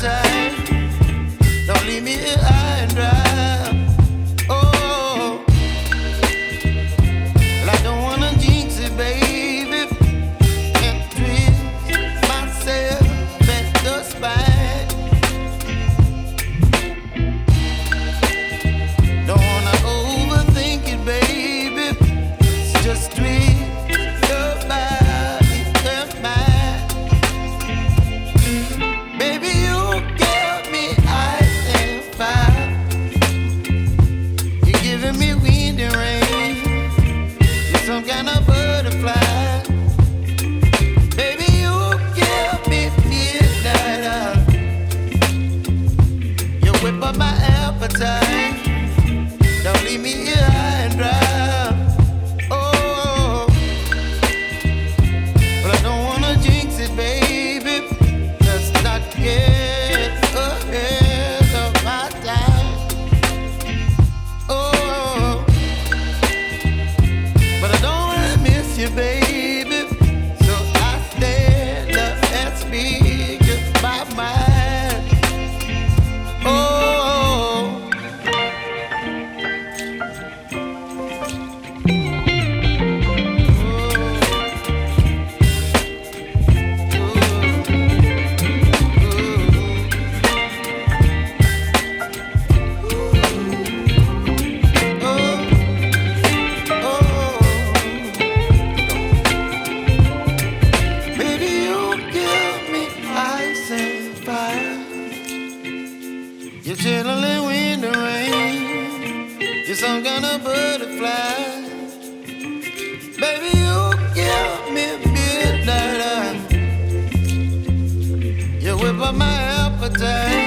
appetite. Don't leave me here high and dry. Oh, well, I don't wanna jinx it, baby, and twist myself at the spine. Don't wanna overthink it, baby. It's just twist your body and mine. Baby, you give me ice and fire. You're giving me wind and rain. You're some kind of butterfly. Baby, you give me midnight oil. You whip up my appetite. Don't leave me here high and dry. Oh, but I don't wanna jinx it, baby. Let's not get ahead of my time. Oh, but I don't wanna miss you, baby. So I stand up and speak my mind. Oh. Baby, you give me ice and fire. You're chilling wind and rain. You're some kind of butterfly. Baby, you give me midnight oil. You whip up my appetite.